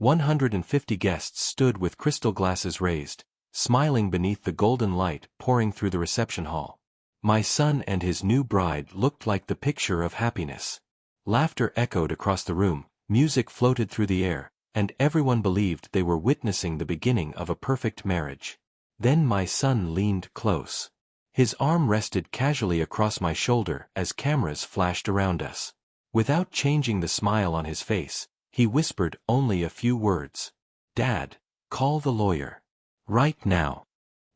150 guests stood with crystal glasses raised, smiling beneath the golden light pouring through the reception hall. My son and his new bride looked like the picture of happiness. Laughter echoed across the room, music floated through the air, and everyone believed they were witnessing the beginning of a perfect marriage. Then my son leaned close. His arm rested casually across my shoulder as cameras flashed around us. Without changing the smile on his face, he whispered only a few words. "Dad, call the lawyer. Right now."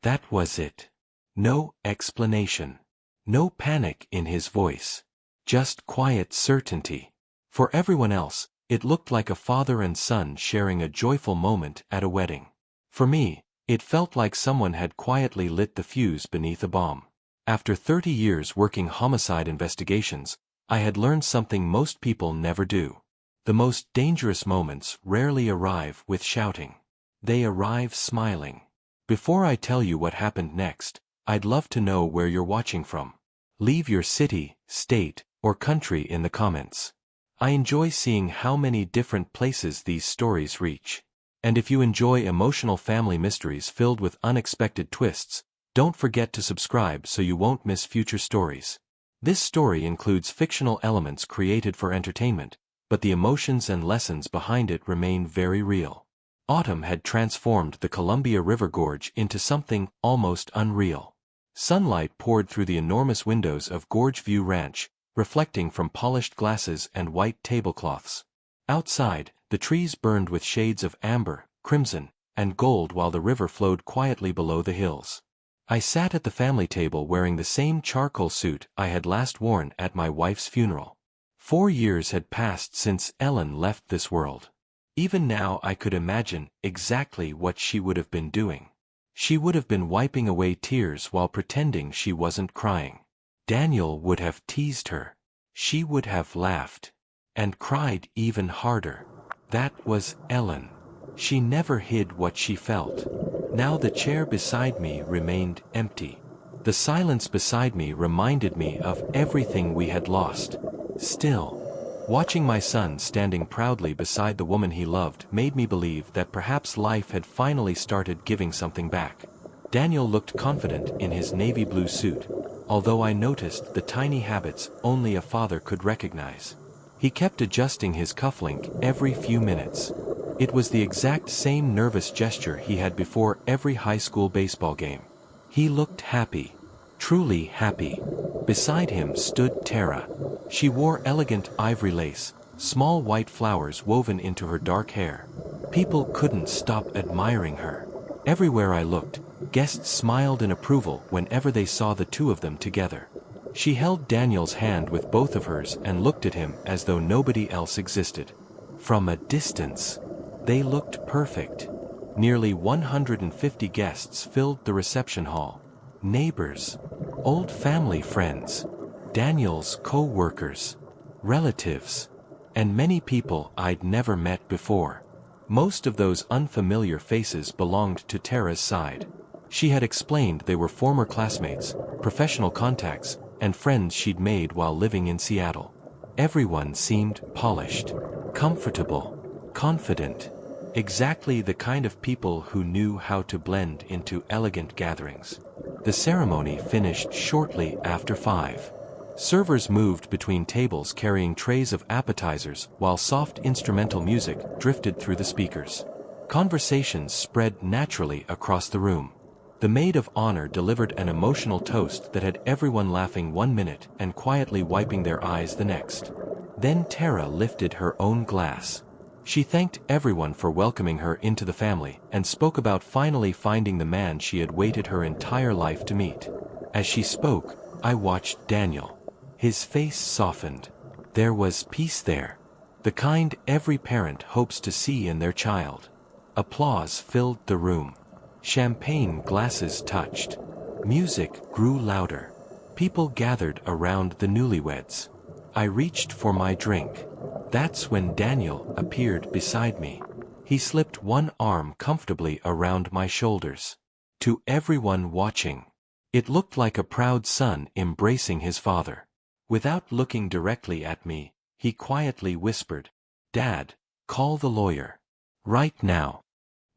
That was it. No explanation. No panic in his voice. Just quiet certainty. For everyone else, it looked like a father and son sharing a joyful moment at a wedding. For me, it felt like someone had quietly lit the fuse beneath a bomb. After 30 years working homicide investigations, I had learned something most people never do. The most dangerous moments rarely arrive with shouting. They arrive smiling. Before I tell you what happened next, I'd love to know where you're watching from. Leave your city, state, or country in the comments. I enjoy seeing how many different places these stories reach. And if you enjoy emotional family mysteries filled with unexpected twists, don't forget to subscribe so you won't miss future stories. This story includes fictional elements created for entertainment, but the emotions and lessons behind it remain very real. Autumn had transformed the Columbia River Gorge into something almost unreal. Sunlight poured through the enormous windows of Gorge View Ranch, reflecting from polished glasses and white tablecloths. Outside, the trees burned with shades of amber, crimson, and gold while the river flowed quietly below the hills. I sat at the family table wearing the same charcoal suit I had last worn at my wife's funeral. 4 years had passed since Ellen left this world. Even now I could imagine exactly what she would have been doing. She would have been wiping away tears while pretending she wasn't crying. Daniel would have teased her. She would have laughed. And cried even harder. That was Ellen. She never hid what she felt. Now the chair beside me remained empty. The silence beside me reminded me of everything we had lost. Still, watching my son standing proudly beside the woman he loved made me believe that perhaps life had finally started giving something back. Daniel looked confident in his navy blue suit, although I noticed the tiny habits only a father could recognize. He kept adjusting his cufflink every few minutes. It was the exact same nervous gesture he had before every high school baseball game. He looked happy. Truly happy. Beside him stood Tara. She wore elegant ivory lace, small white flowers woven into her dark hair. People couldn't stop admiring her. Everywhere I looked, guests smiled in approval whenever they saw the two of them together. She held Daniel's hand with both of hers and looked at him as though nobody else existed. From a distance, they looked perfect. Nearly 150 guests filled the reception hall. Neighbors, old family friends, Daniel's co-workers, relatives, and many people I'd never met before. Most of those unfamiliar faces belonged to Tara's side. She had explained they were former classmates, professional contacts, and friends she'd made while living in Seattle. Everyone seemed polished, comfortable, confident. Exactly the kind of people who knew how to blend into elegant gatherings. The ceremony finished shortly after 5. Servers moved between tables carrying trays of appetizers while soft instrumental music drifted through the speakers. Conversations spread naturally across the room. The maid of honor delivered an emotional toast that had everyone laughing 1 minute and quietly wiping their eyes the next. Then Tara lifted her own glass. She thanked everyone for welcoming her into the family and spoke about finally finding the man she had waited her entire life to meet. As she spoke, I watched Daniel. His face softened. There was peace there. The kind every parent hopes to see in their child. Applause filled the room. Champagne glasses touched. Music grew louder. People gathered around the newlyweds. I reached for my drink. That's when Daniel appeared beside me. He slipped one arm comfortably around my shoulders. To everyone watching, it looked like a proud son embracing his father. Without looking directly at me, he quietly whispered, "Dad, call the lawyer." Right now.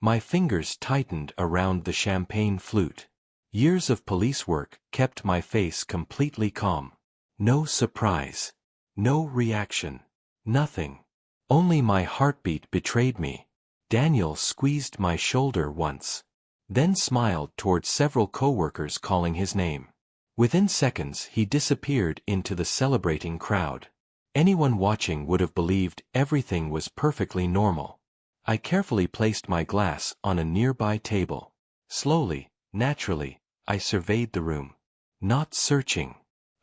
My fingers tightened around the champagne flute. Years of police work kept my face completely calm. No surprise. No reaction. Nothing. Only my heartbeat betrayed me. Daniel squeezed my shoulder once. Then smiled toward several coworkers calling his name. Within seconds he disappeared into the celebrating crowd. Anyone watching would have believed everything was perfectly normal. I carefully placed my glass on a nearby table. Slowly, naturally, I surveyed the room. Not searching.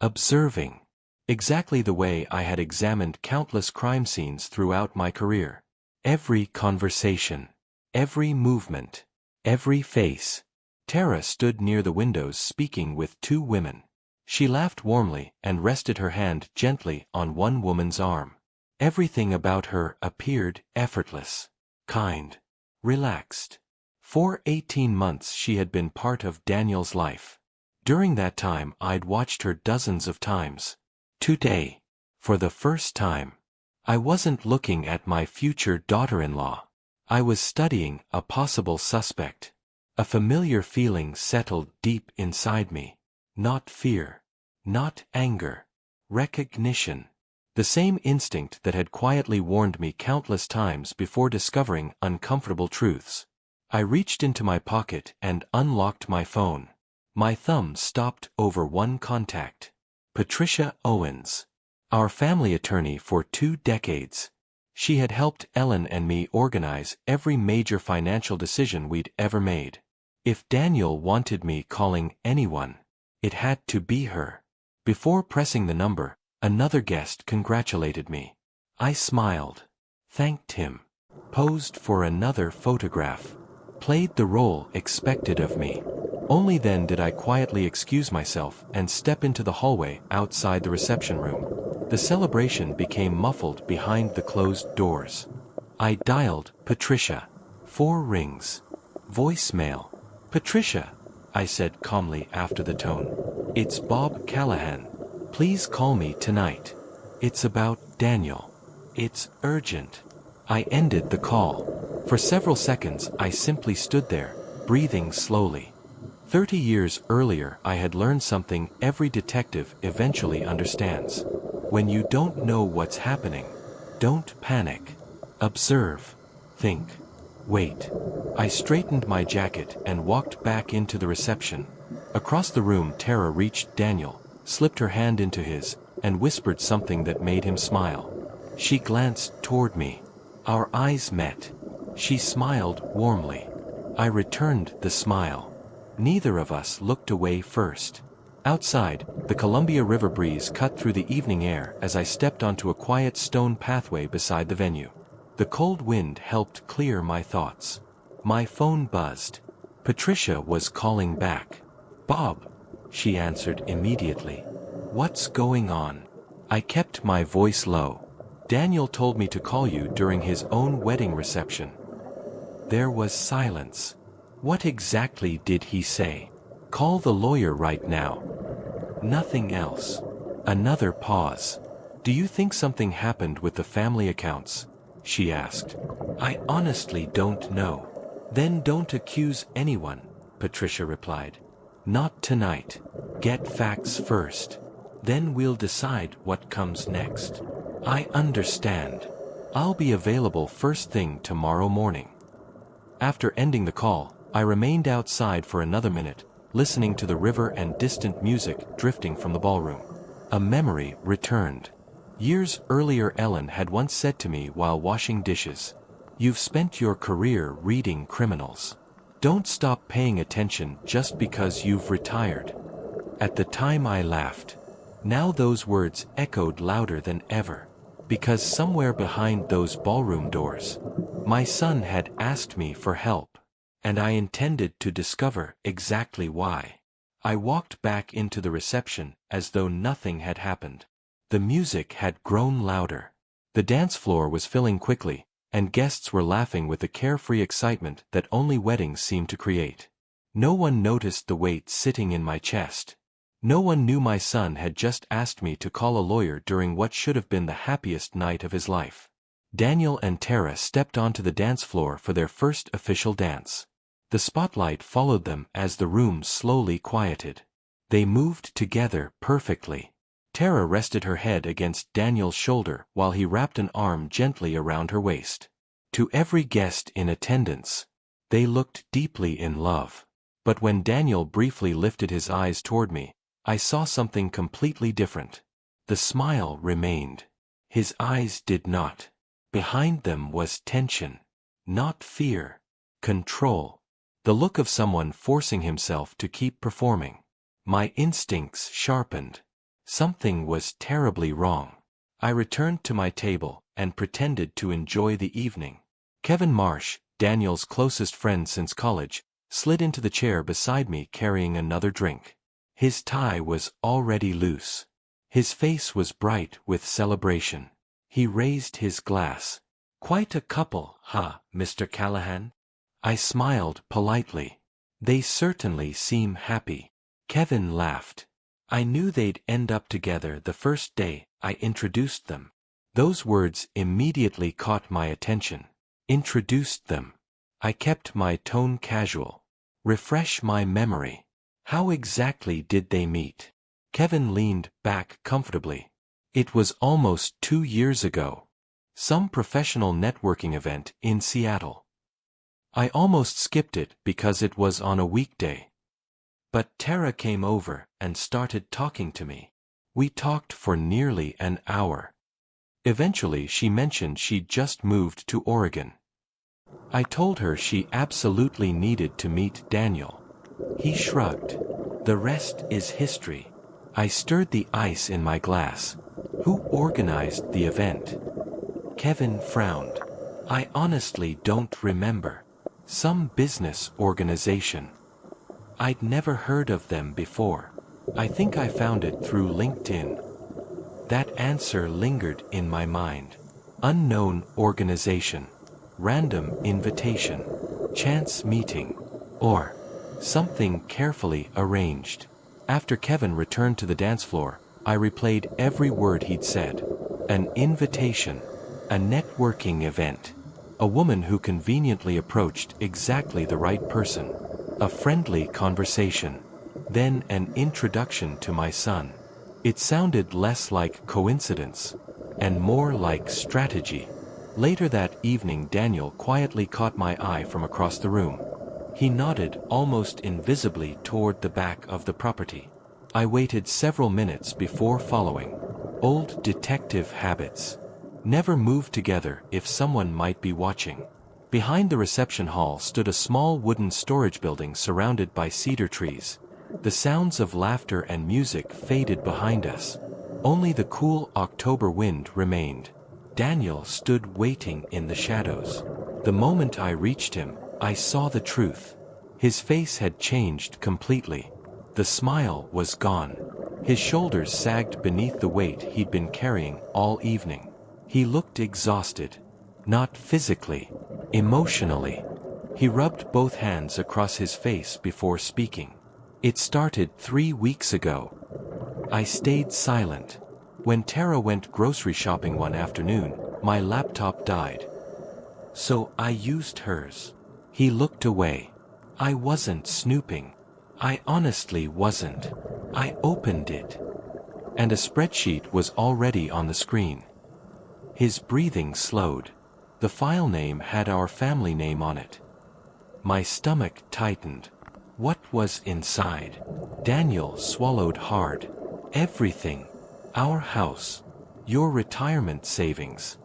Observing. Exactly the way I had examined countless crime scenes throughout my career. Every conversation. Every movement. Every face. Tara stood near the windows speaking with two women. She laughed warmly and rested her hand gently on one woman's arm. Everything about her appeared effortless, kind, relaxed. For 18 months she had been part of Daniel's life. During that time I'd watched her dozens of times. Today, for the first time, I wasn't looking at my future daughter-in-law. I was studying a possible suspect. A familiar feeling settled deep inside me. Not fear. Not anger. Recognition. The same instinct that had quietly warned me countless times before discovering uncomfortable truths. I reached into my pocket and unlocked my phone. My thumb stopped over one contact. Patricia Owens. Our family attorney for 2 decades. She had helped Ellen and me organize every major financial decision we'd ever made. If Daniel wanted me calling anyone, it had to be her. Before pressing the number, another guest congratulated me. I smiled, thanked him, posed for another photograph, played the role expected of me. Only then did I quietly excuse myself and step into the hallway outside the reception room. The celebration became muffled behind the closed doors. I dialed Patricia. 4 rings. Voicemail. Patricia, I said calmly after the tone. It's Bob Callahan. Please call me tonight. It's about Daniel. It's urgent. I ended the call. For several seconds I simply stood there, breathing slowly. 30 years earlier I had learned something every detective eventually understands. When you don't know what's happening, don't panic. Observe. Think. Wait. I straightened my jacket and walked back into the reception. Across the room Tara reached Daniel, slipped her hand into his, and whispered something that made him smile. She glanced toward me. Our eyes met. She smiled warmly. I returned the smile. Neither of us looked away first. Outside, the Columbia River breeze cut through the evening air as I stepped onto a quiet stone pathway beside the venue. The cold wind helped clear my thoughts. My phone buzzed. Patricia was calling back. Bob, she answered immediately. What's going on? I kept my voice low. Daniel told me to call you during his own wedding reception. There was silence. What exactly did he say? Call the lawyer right now. Nothing else. Another pause. Do you think something happened with the family accounts? She asked. I honestly don't know. Then don't accuse anyone, Patricia replied. Not tonight. Get facts first. Then we'll decide what comes next. I understand. I'll be available first thing tomorrow morning. After ending the call, I remained outside for another minute, listening to the river and distant music drifting from the ballroom. A memory returned. Years earlier Ellen had once said to me while washing dishes, "You've spent your career reading criminals. Don't stop paying attention just because you've retired." At the time I laughed. Now those words echoed louder than ever. Because somewhere behind those ballroom doors, my son had asked me for help. And I intended to discover exactly why. I walked back into the reception as though nothing had happened. The music had grown louder. The dance floor was filling quickly, and guests were laughing with the carefree excitement that only weddings seem to create. No one noticed the weight sitting in my chest. No one knew my son had just asked me to call a lawyer during what should have been the happiest night of his life. Daniel and Tara stepped onto the dance floor for their first official dance. The spotlight followed them as the room slowly quieted. They moved together perfectly. Tara rested her head against Daniel's shoulder while he wrapped an arm gently around her waist. To every guest in attendance, they looked deeply in love. But when Daniel briefly lifted his eyes toward me, I saw something completely different. The smile remained. His eyes did not. Behind them was tension. Not fear. Control. The look of someone forcing himself to keep performing. My instincts sharpened. Something was terribly wrong. I returned to my table and pretended to enjoy the evening. Kevin Marsh, Daniel's closest friend since college, slid into the chair beside me carrying another drink. His tie was already loose. His face was bright with celebration. He raised his glass. "Quite a couple, huh, Mr. Callahan?" I smiled politely. "They certainly seem happy." Kevin laughed. "I knew they'd end up together the first day I introduced them." Those words immediately caught my attention. Introduced them. I kept my tone casual. Refresh my memory. How exactly did they meet? Kevin leaned back comfortably. It was almost 2 years ago. Some professional networking event in Seattle. I almost skipped it because it was on a weekday. But Tara came over and started talking to me. We talked for nearly an hour. Eventually she mentioned she'd just moved to Oregon. I told her she absolutely needed to meet Daniel. He shrugged. "The rest is history." I stirred the ice in my glass. "Who organized the event?" Kevin frowned. "I honestly don't remember. Some business organization. I'd never heard of them before. I think I found it through LinkedIn." That answer lingered in my mind. Unknown organization. Random invitation. Chance meeting. Or something carefully arranged. After Kevin returned to the dance floor, I replayed every word he'd said. An invitation. A networking event. A woman who conveniently approached exactly the right person. A friendly conversation. Then an introduction to my son. It sounded less like coincidence, and more like strategy. Later that evening Daniel quietly caught my eye from across the room. He nodded almost invisibly toward the back of the property. I waited several minutes before following. Old detective habits. Never move together if someone might be watching. Behind the reception hall stood a small wooden storage building surrounded by cedar trees. The sounds of laughter and music faded behind us. Only the cool October wind remained. Daniel stood waiting in the shadows. The moment I reached him, I saw the truth. His face had changed completely. The smile was gone. His shoulders sagged beneath the weight he'd been carrying all evening. He looked exhausted. Not physically. Emotionally. He rubbed both hands across his face before speaking. "It started 3 weeks ago." I stayed silent. When Tara went grocery shopping one afternoon, my laptop died. "So I used hers." He looked away. "I wasn't snooping. I honestly wasn't. I opened it." And a spreadsheet was already on the screen. His breathing slowed. The file name had our family name on it. My stomach tightened. What was inside? Daniel swallowed hard. "Everything. Our house. Your retirement savings.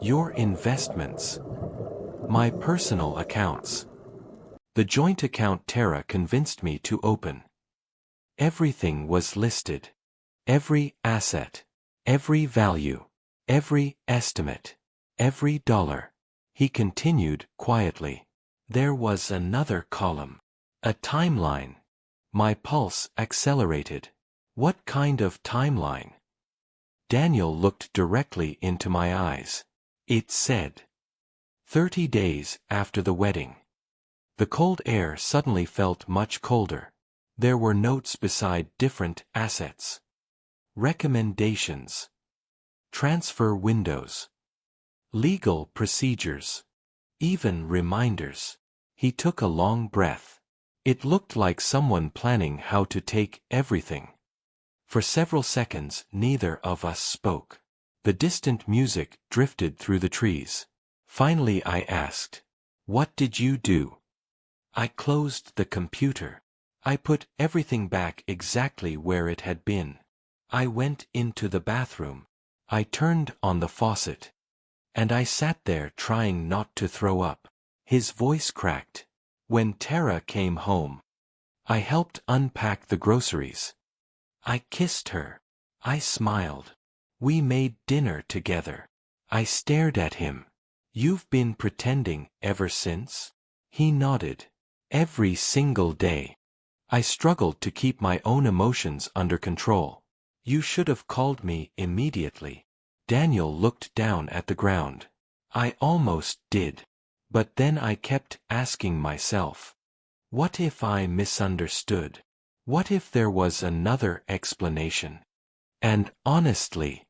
Your investments. My personal accounts." The joint account Tara convinced me to open. Everything was listed. Every asset. Every value. Every estimate. Every dollar. He continued quietly. There was another column. A timeline. My pulse accelerated. What kind of timeline? Daniel looked directly into my eyes. It said, 30 days after the wedding. The cold air suddenly felt much colder. There were notes beside different assets. Recommendations. Transfer windows. legal procedures, even reminders. He took a long breath. It looked like someone planning how to take everything. For several seconds, neither of us spoke. The distant music drifted through the trees. Finally I asked, "What did you do?" "I closed the computer. I put everything back exactly where it had been. I went into the bathroom. I turned on the faucet. And I sat there trying not to throw up." His voice cracked. "When Tara came home, I helped unpack the groceries. I kissed her. I smiled. We made dinner together. I stared at him. You've been pretending ever since?" He nodded. "Every single day." I struggled to keep my own emotions under control. "You should have called me immediately." Daniel looked down at the ground. "I almost did. But then I kept asking myself, what if I misunderstood? What if there was another explanation? And honestly,"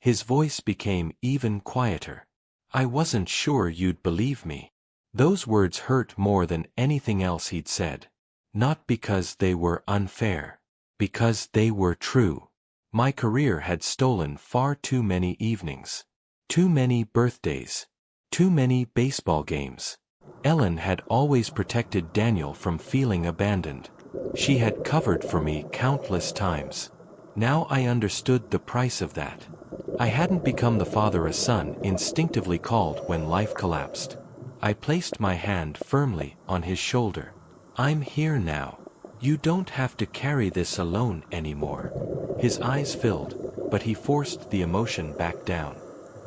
his voice became even quieter, "I wasn't sure you'd believe me." Those words hurt more than anything else he'd said. Not because they were unfair. Because they were true. My career had stolen far too many evenings. Too many birthdays. Too many baseball games. Ellen had always protected Daniel from feeling abandoned. She had covered for me countless times. Now I understood the price of that. I hadn't become the father a son instinctively called when life collapsed. I placed my hand firmly on his shoulder. "I'm here now. You don't have to carry this alone anymore." His eyes filled, but he forced the emotion back down.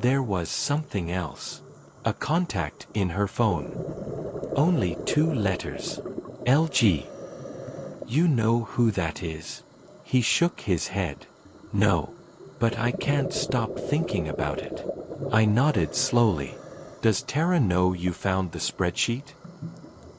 There was something else. A contact in her phone. Only 2 letters. LG. "You know who that is?" He shook his head. "No. But I can't stop thinking about it." I nodded slowly. "Does Tara know you found the spreadsheet?"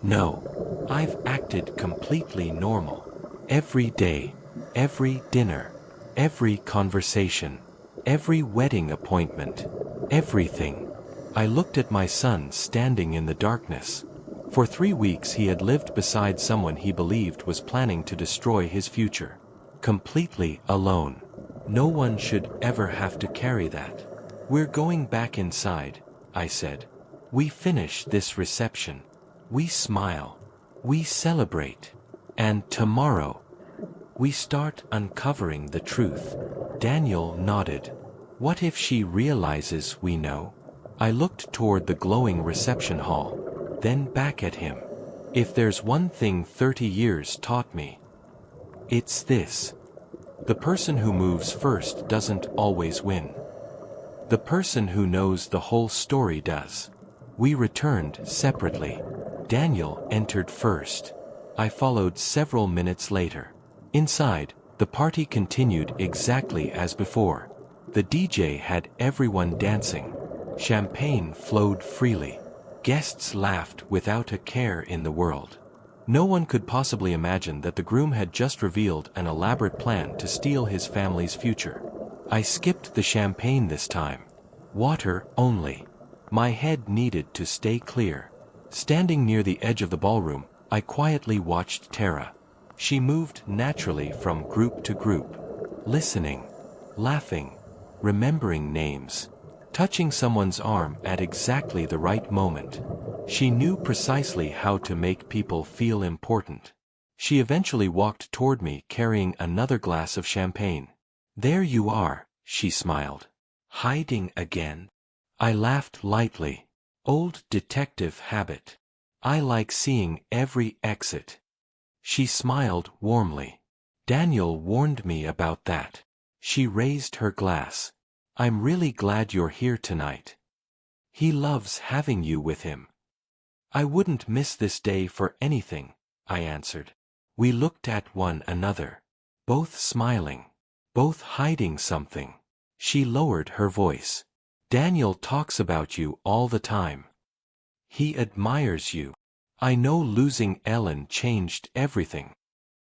"No. I've acted completely normal. Every day. Every dinner. Every conversation. Every wedding appointment. Everything." I looked at my son standing in the darkness. For 3 weeks he had lived beside someone he believed was planning to destroy his future. Completely alone. No one should ever have to carry that. "We're going back inside," I said. "We finish this reception. We smile. We celebrate. And tomorrow, we start uncovering the truth." Daniel nodded. "What if she realizes we know?" I looked toward the glowing reception hall, then back at him. "If there's one thing 30 years taught me, it's this. The person who moves first doesn't always win. The person who knows the whole story does." We returned separately. Daniel entered first. I followed several minutes later. Inside, the party continued exactly as before. The DJ had everyone dancing. Champagne flowed freely. Guests laughed without a care in the world. No one could possibly imagine that the groom had just revealed an elaborate plan to steal his family's future. I skipped the champagne this time. Water only. My head needed to stay clear. Standing near the edge of the ballroom, I quietly watched Tara. She moved naturally from group to group. Listening. Laughing. Remembering names. Touching someone's arm at exactly the right moment. She knew precisely how to make people feel important. She eventually walked toward me carrying another glass of champagne. "There you are," she smiled. "Hiding again?" I laughed lightly. "Old detective habit. I like seeing every exit." She smiled warmly. "Daniel warned me about that." She raised her glass. "I'm really glad you're here tonight. He loves having you with him." "I wouldn't miss this day for anything," I answered. We looked at one another. Both smiling. Both hiding something. She lowered her voice. "Daniel talks about you all the time. He admires you. I know losing Ellen changed everything."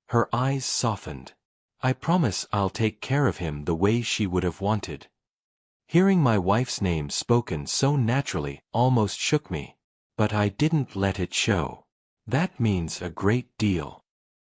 Her eyes softened. "I promise I'll take care of him the way she would have wanted." Hearing my wife's name spoken so naturally almost shook me. But I didn't let it show. That means a great deal.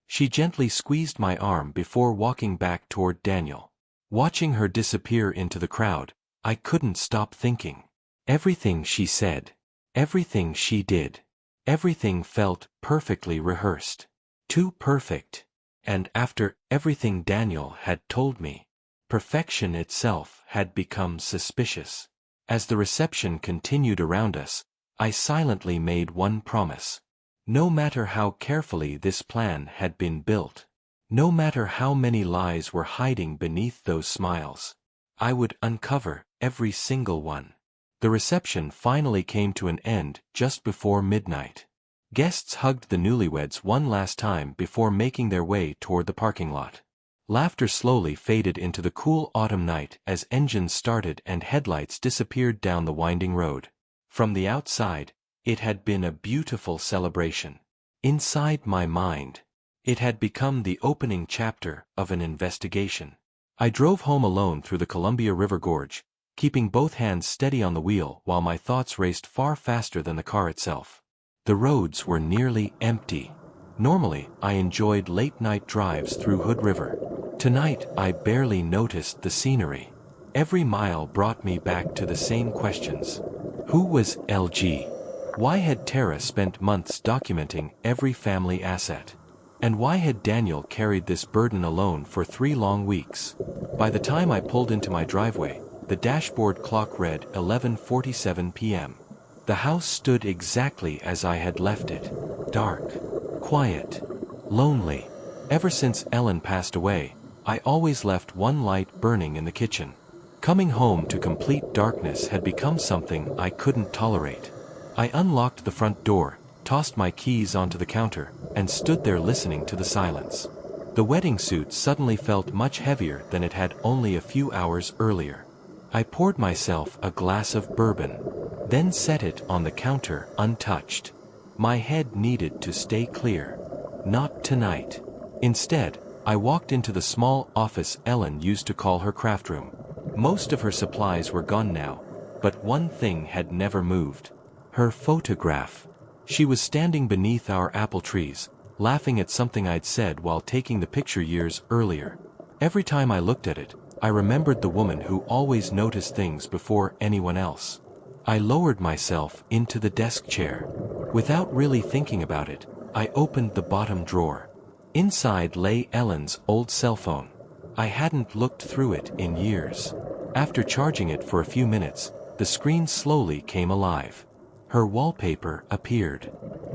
She gently squeezed my arm before walking back toward Daniel. Watching her disappear into the crowd, I couldn't stop thinking. Everything she said, everything she did, everything felt perfectly rehearsed. Too perfect. And after everything Daniel had told me, perfection itself had become suspicious. As the reception continued around us, I silently made one promise. No matter how carefully this plan had been built, no matter how many lies were hiding beneath those smiles, I would uncover every single one. The reception finally came to an end just before midnight. Guests hugged the newlyweds one last time before making their way toward the parking lot. Laughter slowly faded into the cool autumn night as engines started and headlights disappeared down the winding road. From the outside, it had been a beautiful celebration. Inside my mind, it had become the opening chapter of an investigation. I drove home alone through the Columbia River Gorge, keeping both hands steady on the wheel while my thoughts raced far faster than the car itself. The roads were nearly empty. Normally, I enjoyed late-night drives through Hood River. Tonight, I barely noticed the scenery. Every mile brought me back to the same questions. Who was LG? Why had Tara spent months documenting every family asset? And why had Daniel carried this burden alone for 3 long weeks? By the time I pulled into my driveway, the dashboard clock read 11:47 p.m. The house stood exactly as I had left it. Dark, quiet, lonely. Ever since Ellen passed away, I always left one light burning in the kitchen. Coming home to complete darkness had become something I couldn't tolerate. I unlocked the front door, tossed my keys onto the counter, and stood there listening to the silence. The wedding suit suddenly felt much heavier than it had only a few hours earlier. I poured myself a glass of bourbon, then set it on the counter untouched. My head needed to stay clear. Not tonight. Instead, I walked into the small office Ellen used to call her craft room. Most of her supplies were gone now, but one thing had never moved. Her photograph. She was standing beneath our apple trees, laughing at something I'd said while taking the picture years earlier. Every time I looked at it, I remembered the woman who always noticed things before anyone else. I lowered myself into the desk chair. Without really thinking about it, I opened the bottom drawer. Inside lay Ellen's old cell phone. I hadn't looked through it in years. After charging it for a few minutes, the screen slowly came alive. Her wallpaper appeared.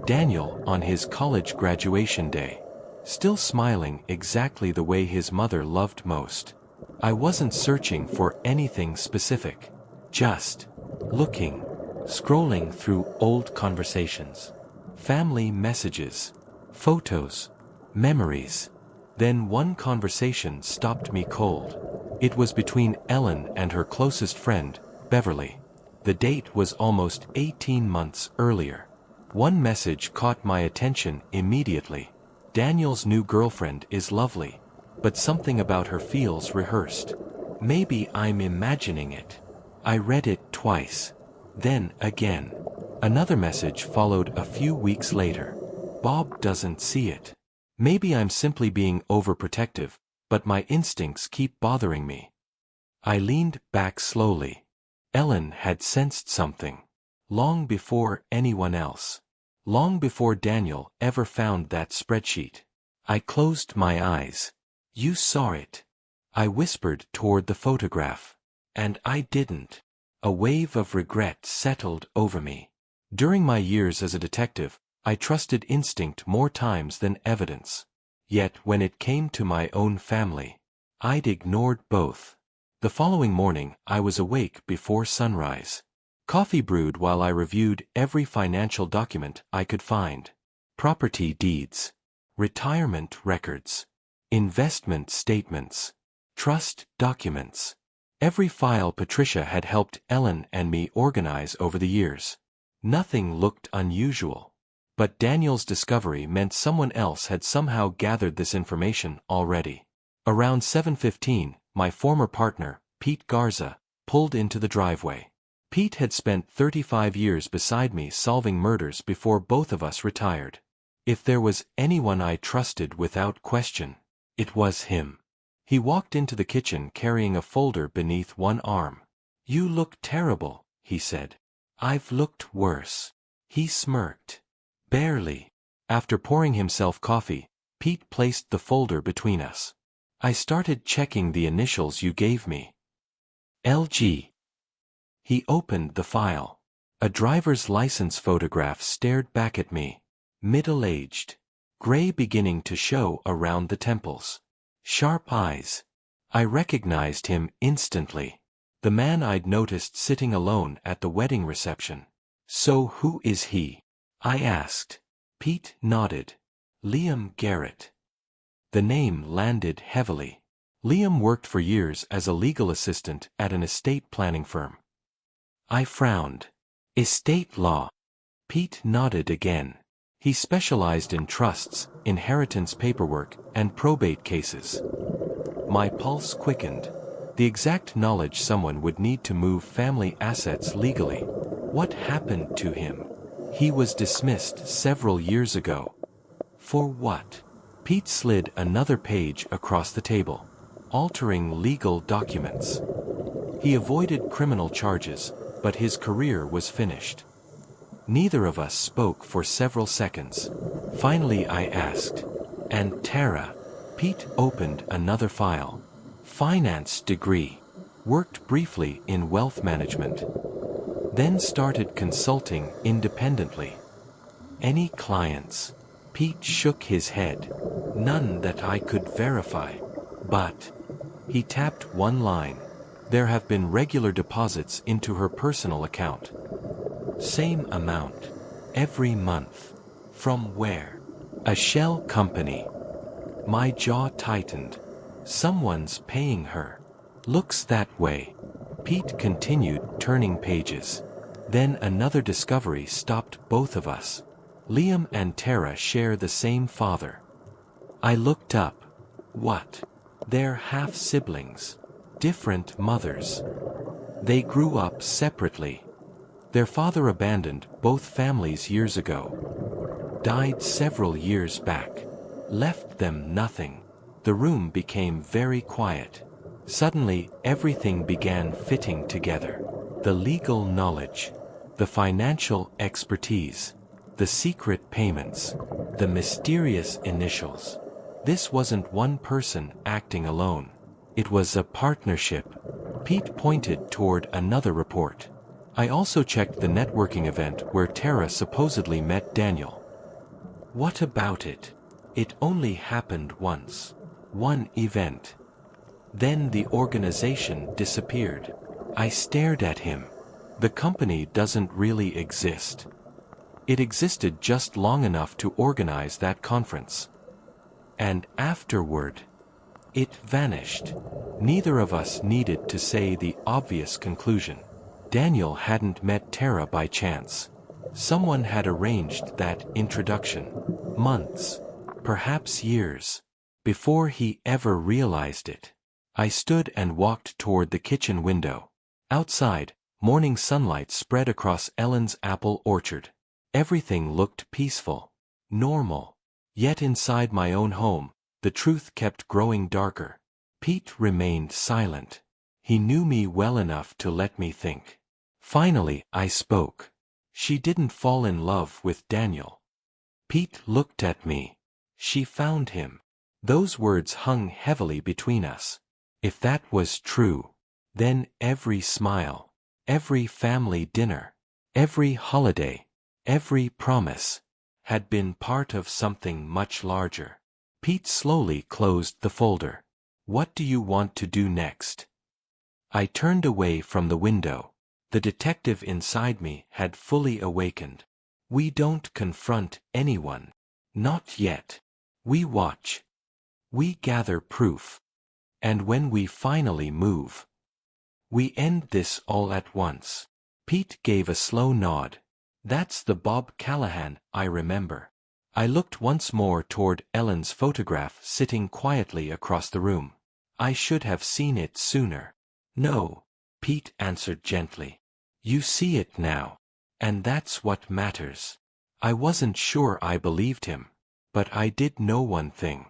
Daniel on his college graduation day. Still smiling exactly the way his mother loved most. I wasn't searching for anything specific. Just looking, scrolling through old conversations, family messages, photos, memories. Then one conversation stopped me cold. It was between Ellen and her closest friend, Beverly. The date was almost 18 months earlier. One message caught my attention immediately. Daniel's new girlfriend is lovely, but something about her feels rehearsed. Maybe I'm imagining it. I read it twice. Then again. Another message followed a few weeks later. Bob doesn't see it. Maybe I'm simply being overprotective, but my instincts keep bothering me. I leaned back slowly. Ellen had sensed something. Long before anyone else. Long before Daniel ever found that spreadsheet. I closed my eyes. You saw it. I whispered toward the photograph. And I didn't. A wave of regret settled over me. During my years as a detective, I trusted instinct more times than evidence. Yet when it came to my own family, I'd ignored both. The following morning, I was awake before sunrise. Coffee brewed while I reviewed every financial document I could find. Property deeds, retirement records, investment statements, trust documents. Every file Patricia had helped Ellen and me organize over the years. Nothing looked unusual. But Daniel's discovery meant someone else had somehow gathered this information already. Around 7:15, my former partner, Pete Garza, pulled into the driveway. Pete had spent 35 years beside me solving murders before both of us retired. If there was anyone I trusted without question, it was him. He walked into the kitchen carrying a folder beneath one arm. "You look terrible," he said. "I've looked worse." He smirked. "Barely." After pouring himself coffee, Pete placed the folder between us. "I started checking the initials you gave me." "LG." He opened the file. A driver's license photograph stared back at me. Middle-aged. Gray beginning to show around the temples. Sharp eyes. I recognized him instantly. The man I'd noticed sitting alone at the wedding reception. "So who is he?" I asked. Pete nodded. "Liam Garrett." The name landed heavily. Liam worked for years as a legal assistant at an estate planning firm. I frowned. "Estate law?" Pete nodded again. He specialized in trusts, inheritance paperwork, and probate cases. My pulse quickened. The exact knowledge someone would need to move family assets legally. What happened to him? He was dismissed several years ago. For what? Pete slid another page across the table. Altering legal documents. He avoided criminal charges, but his career was finished. Neither of us spoke for several seconds. Finally I asked, "And Tara?" Pete opened another file. Finance degree. Worked briefly in wealth management. Then started consulting independently. "Any clients?" Pete shook his head. "None that I could verify. But..." He tapped one line. "There have been regular deposits into her personal account. Same amount. Every month. From where?" "A shell company." My jaw tightened. "Someone's paying her." "Looks that way." Pete continued turning pages. Then another discovery stopped both of us. Liam and Tara share the same father. I looked up. What? They're half-siblings. Different mothers. They grew up separately. Their father abandoned both families years ago. Died several years back. Left them nothing. The room became very quiet. Suddenly, everything began fitting together. The legal knowledge. The financial expertise. The secret payments. The mysterious initials. This wasn't one person acting alone. It was a partnership. Pete pointed toward another report. I also checked the networking event where Tara supposedly met Daniel. What about it? It only happened once. One event. Then the organization disappeared. I stared at him. The company doesn't really exist. It existed just long enough to organize that conference. And afterward, it vanished. Neither of us needed to say the obvious conclusion. Daniel hadn't met Tara by chance. Someone had arranged that introduction. Months, perhaps years, before he ever realized it. I stood and walked toward the kitchen window. Outside, morning sunlight spread across Ellen's apple orchard. Everything looked peaceful, normal. Yet inside my own home, the truth kept growing darker. Pete remained silent. He knew me well enough to let me think. Finally, I spoke. She didn't fall in love with Daniel. Pete looked at me. She found him. Those words hung heavily between us. If that was true, then every smile, every family dinner, every holiday, every promise, had been part of something much larger. Pete slowly closed the folder. What do you want to do next? I turned away from the window. The detective inside me had fully awakened. We don't confront anyone. Not yet. We watch. We gather proof. And when we finally move, we end this all at once. Pete gave a slow nod. That's the Bob Callahan I remember. I looked once more toward Ellen's photograph sitting quietly across the room. I should have seen it sooner. No. Pete answered gently. You see it now. And that's what matters. I wasn't sure I believed him. But I did know one thing.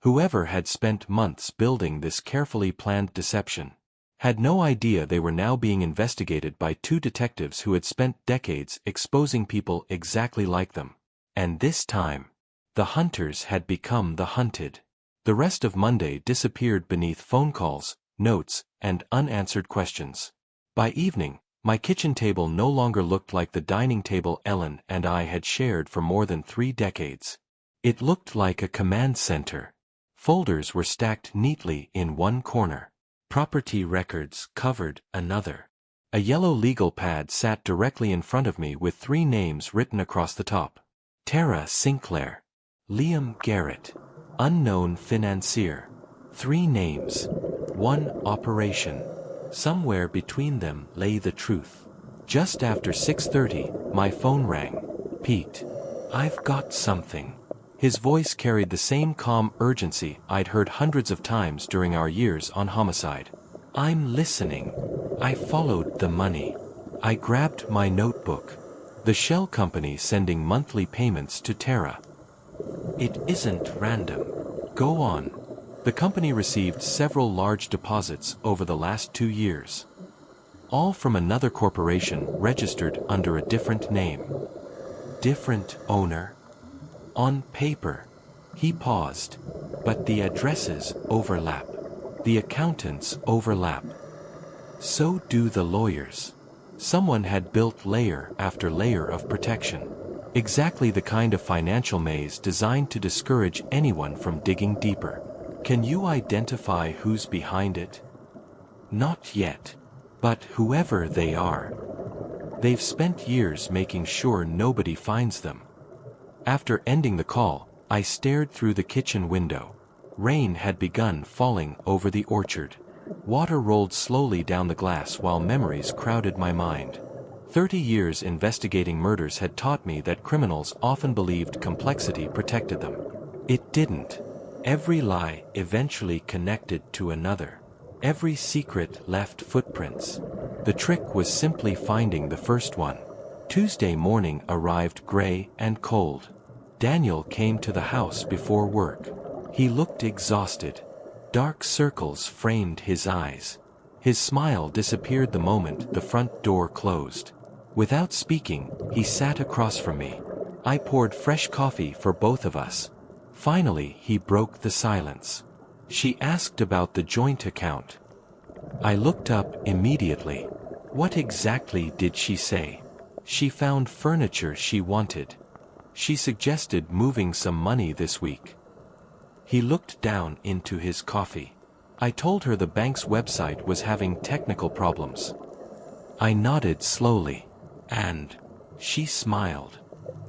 Whoever had spent months building this carefully planned deception had no idea they were now being investigated by two detectives who had spent decades exposing people exactly like them. And this time, the hunters had become the hunted. The rest of Monday disappeared beneath phone calls, notes, and unanswered questions. By evening, my kitchen table no longer looked like the dining table Ellen and I had shared for more than 3 decades. It looked like a command center. Folders were stacked neatly in one corner. Property records covered another. A yellow legal pad sat directly in front of me with 3 names written across the top. Tara Sinclair. Liam Garrett. Unknown financier. 3 names. 1 operation. Somewhere between them lay the truth. Just after 6:30, my phone rang. Pete. I've got something. His voice carried the same calm urgency I'd heard hundreds of times during our years on homicide. I'm listening. I followed the money. I grabbed my notebook. The shell company sending monthly payments to Tara. It isn't random. Go on. The company received several large deposits over the last 2 years. All from another corporation registered under a different name. Different owner. On paper. He paused. But the addresses overlap. The accountants overlap. So do the lawyers. Someone had built layer after layer of protection. Exactly the kind of financial maze designed to discourage anyone from digging deeper. Can you identify who's behind it? Not yet. But whoever they are, they've spent years making sure nobody finds them. After ending the call, I stared through the kitchen window. Rain had begun falling over the orchard. Water rolled slowly down the glass while memories crowded my mind. 30 years investigating murders had taught me that criminals often believed complexity protected them. It didn't. Every lie eventually connected to another. Every secret left footprints. The trick was simply finding the first one. Tuesday morning arrived gray and cold. Daniel came to the house before work. He looked exhausted. Dark circles framed his eyes. His smile disappeared the moment the front door closed. Without speaking, he sat across from me. I poured fresh coffee for both of us. Finally, he broke the silence. She asked about the joint account. I looked up immediately. What exactly did she say? She found furniture she wanted. She suggested moving some money this week. He looked down into his coffee. I told her the bank's website was having technical problems. I nodded slowly. And she smiled.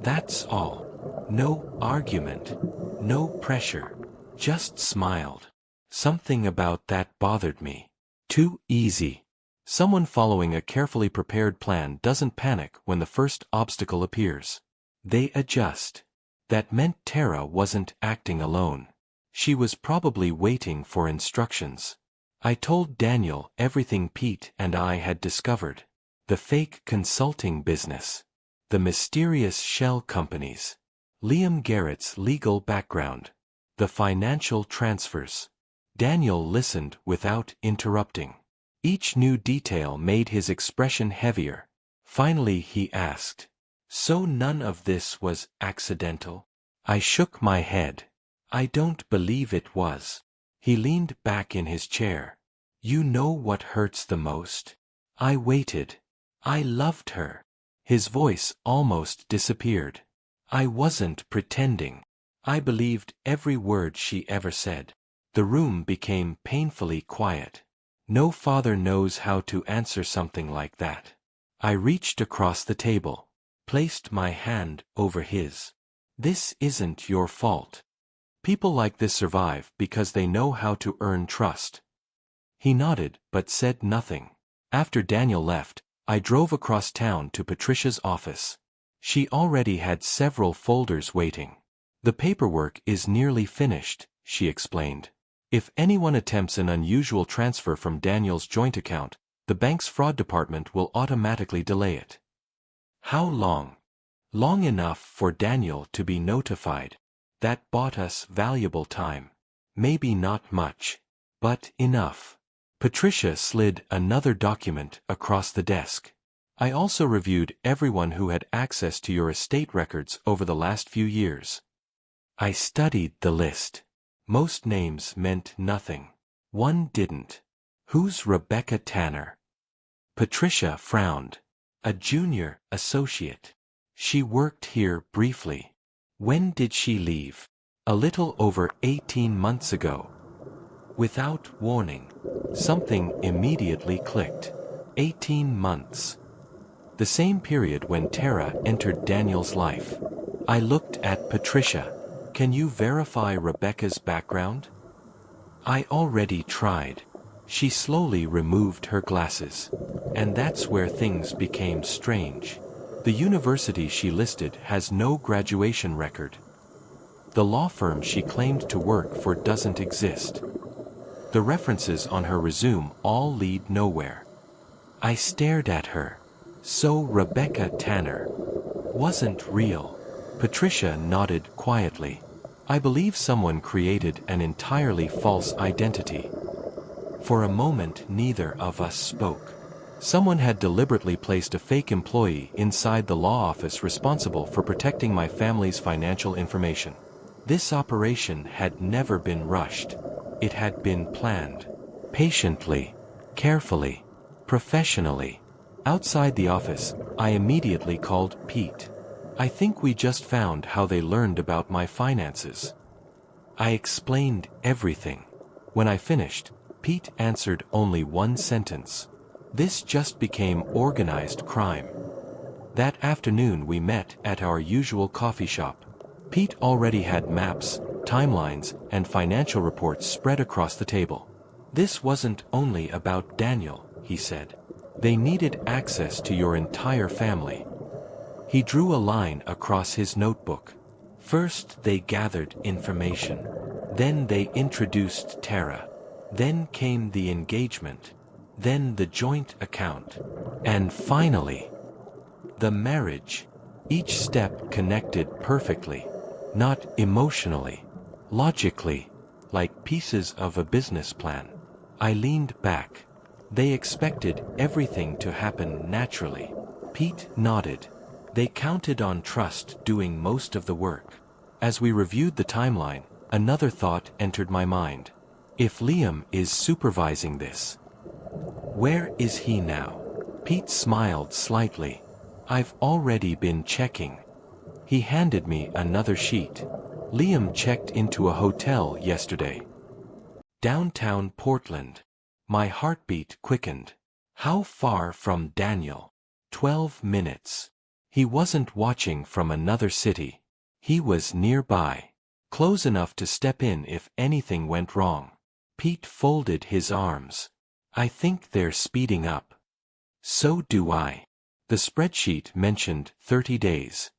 That's all. No argument. No pressure. Just smiled. Something about that bothered me. Too easy. Someone following a carefully prepared plan doesn't panic when the first obstacle appears. They adjust. That meant Tara wasn't acting alone. She was probably waiting for instructions. I told Daniel everything Pete and I had discovered. The fake consulting business. The mysterious shell companies. Liam Garrett's legal background. The financial transfers. Daniel listened without interrupting. Each new detail made his expression heavier. Finally he asked, "So none of this was accidental?" I shook my head. "I don't believe it was." He leaned back in his chair. "You know what hurts the most?" I waited. "I loved her." His voice almost disappeared. "I wasn't pretending. I believed every word she ever said." The room became painfully quiet. No father knows how to answer something like that. I reached across the table, placed my hand over his. "This isn't your fault. People like this survive because they know how to earn trust." He nodded but said nothing. After Daniel left, I drove across town to Patricia's office. She already had several folders waiting. "The paperwork is nearly finished," she explained. "If anyone attempts an unusual transfer from Daniel's joint account, the bank's fraud department will automatically delay it. How long? Long enough for Daniel to be notified. That bought us valuable time. Maybe not much, but enough. Patricia slid another document across the desk. I also reviewed everyone who had access to your estate records over the last few years. I studied the list. Most names meant nothing. One didn't. Who's Rebecca Tanner? Patricia frowned. A junior associate. She worked here briefly. When did she leave? A little over 18 months ago. Without warning, something immediately clicked. 18 months. The same period when Tara entered Daniel's life. I looked at Patricia. Can you verify Rebecca's background? I already tried. She slowly removed her glasses. And that's where things became strange. The university she listed has no graduation record. The law firm she claimed to work for doesn't exist. The references on her resume all lead nowhere. I stared at her. So Rebecca Tanner wasn't real. Patricia nodded quietly. I believe someone created an entirely false identity. For a moment, neither of us spoke. Someone had deliberately placed a fake employee inside the law office responsible for protecting my family's financial information. This operation had never been rushed. It had been planned. Patiently, carefully, professionally. Outside the office, I immediately called Pete. I think we just found how they learned about my finances. I explained everything. When I finished, Pete answered only one sentence. This just became organized crime. That afternoon we met at our usual coffee shop. Pete already had maps, timelines, and financial reports spread across the table. This wasn't only about Daniel, he said. They needed access to your entire family. He drew a line across his notebook. First they gathered information. Then they introduced Tara. Then came the engagement. Then the joint account. And finally, the marriage. Each step connected perfectly. Not emotionally. Logically. Like pieces of a business plan. I leaned back. They expected everything to happen naturally. Pete nodded. They counted on trust doing most of the work. As we reviewed the timeline, another thought entered my mind. If Liam is supervising this, where is he now? Pete smiled slightly. I've already been checking. He handed me another sheet. Liam checked into a hotel yesterday. Downtown Portland. My heartbeat quickened. How far from Daniel? 12 minutes. He wasn't watching from another city. He was nearby. Close enough to step in if anything went wrong. Pete folded his arms. I think they're speeding up. So do I. The spreadsheet mentioned 30 days.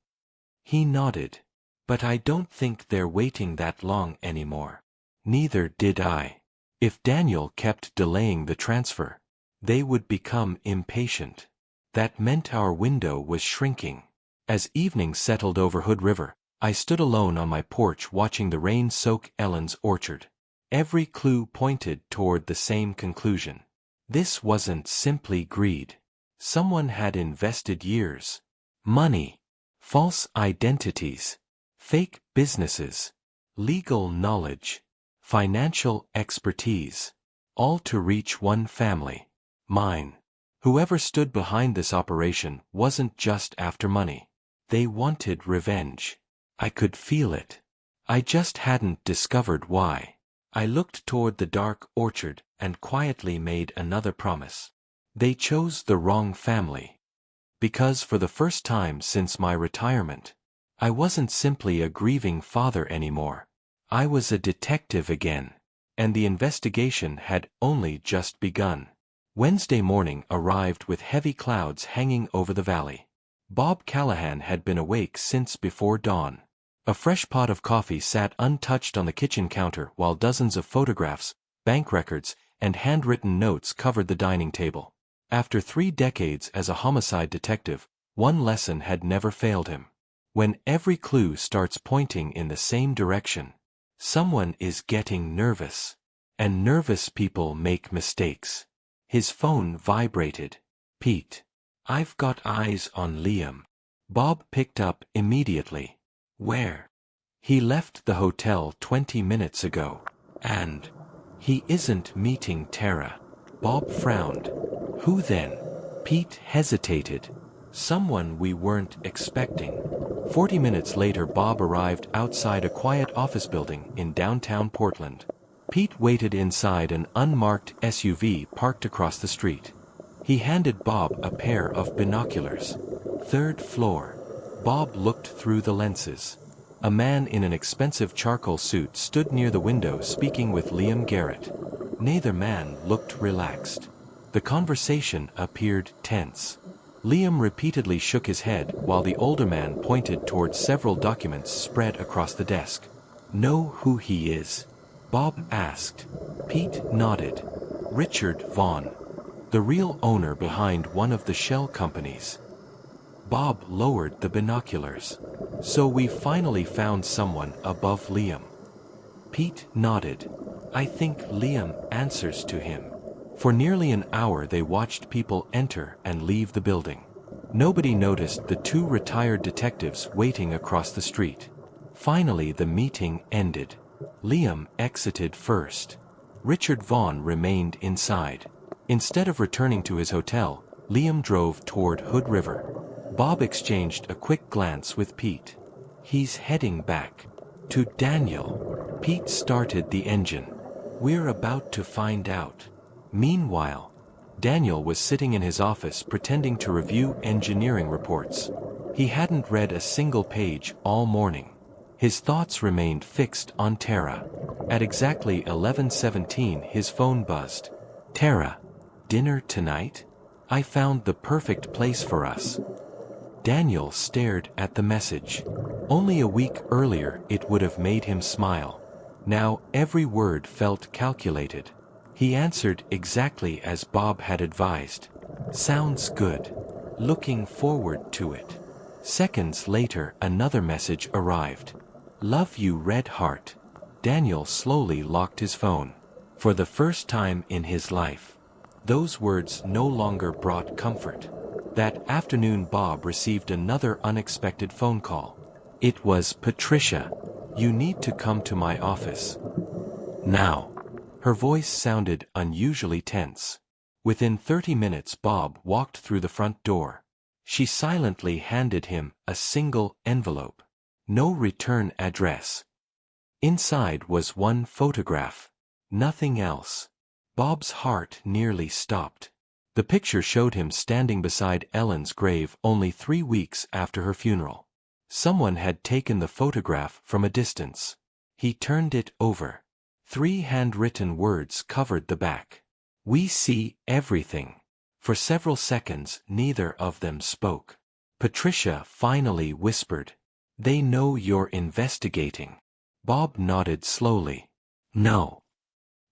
He nodded. But I don't think they're waiting that long anymore. Neither did I. If Daniel kept delaying the transfer, they would become impatient. That meant our window was shrinking. As evening settled over Hood River, I stood alone on my porch watching the rain soak Ellen's orchard. Every clue pointed toward the same conclusion. This wasn't simply greed. Someone had invested years, money, false identities, fake businesses, legal knowledge, financial expertise, all to reach one family, mine. Whoever stood behind this operation wasn't just after money. They wanted revenge. I could feel it. I just hadn't discovered why. I looked toward the dark orchard and quietly made another promise. They chose the wrong family. Because for the first time since my retirement, I wasn't simply a grieving father anymore. I was a detective again. And the investigation had only just begun. Wednesday morning arrived with heavy clouds hanging over the valley. Bob Callahan had been awake since before dawn. A fresh pot of coffee sat untouched on the kitchen counter while dozens of photographs, bank records, and handwritten notes covered the dining table. After 3 decades as a homicide detective, one lesson had never failed him. When every clue starts pointing in the same direction, someone is getting nervous. And nervous people make mistakes. His phone vibrated. Pete. I've got eyes on Liam. Bob picked up immediately. Where? He left the hotel 20 minutes ago. And he isn't meeting Tara. Bob frowned. Who then? Pete hesitated. Someone we weren't expecting. 40 minutes later, Bob arrived outside a quiet office building in downtown Portland. Pete waited inside an unmarked SUV parked across the street. He handed Bob a pair of binoculars. 3rd floor. Bob looked through the lenses. A man in an expensive charcoal suit stood near the window speaking with Liam Garrett. Neither man looked relaxed. The conversation appeared tense. Liam repeatedly shook his head while the older man pointed towards several documents spread across the desk. Know who he is? Bob asked. Pete nodded. Richard Vaughn. The real owner behind one of the shell companies. Bob lowered the binoculars. So we finally found someone above Liam. Pete nodded. I think Liam answers to him. For nearly an hour they watched people enter and leave the building. Nobody noticed the 2 retired detectives waiting across the street. Finally the meeting ended. Liam exited first. Richard Vaughn remained inside. Instead of returning to his hotel, Liam drove toward Hood River. Bob exchanged a quick glance with Pete. He's heading back. To Daniel. Pete started the engine. We're about to find out. Meanwhile, Daniel was sitting in his office pretending to review engineering reports. He hadn't read a single page all morning. His thoughts remained fixed on Tara. At exactly 11:17 his phone buzzed. Tara, dinner tonight? I found the perfect place for us. Daniel stared at the message. Only a week earlier it would have made him smile. Now every word felt calculated. He answered exactly as Bob had advised. Sounds good. Looking forward to it. Seconds later another message arrived. Love you, Red Heart. Daniel slowly locked his phone. For the first time in his life, those words no longer brought comfort. That afternoon Bob received another unexpected phone call. It was Patricia. You need to come to my office. Now. Her voice sounded unusually tense. Within 30 minutes Bob walked through the front door. She silently handed him a single envelope. No return address. Inside was one photograph. Nothing else. Bob's heart nearly stopped. The picture showed him standing beside Ellen's grave only 3 weeks after her funeral. Someone had taken the photograph from a distance. He turned it over. 3 handwritten words covered the back. We see everything. For several seconds neither of them spoke. Patricia finally whispered. They know you're investigating. Bob nodded slowly. No.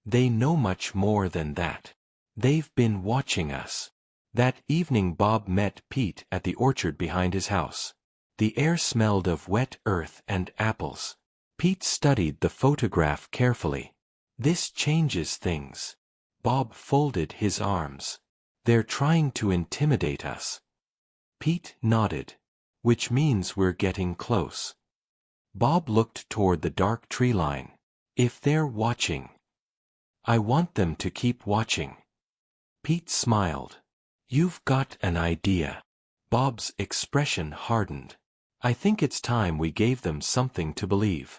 They know much more than that. They've been watching us. That evening Bob met Pete at the orchard behind his house. The air smelled of wet earth and apples. Pete studied the photograph carefully. This changes things. Bob folded his arms. They're trying to intimidate us. Pete nodded. Which means we're getting close. Bob looked toward the dark tree line. If they're watching, I want them to keep watching. Pete smiled. You've got an idea. Bob's expression hardened. I think it's time we gave them something to believe.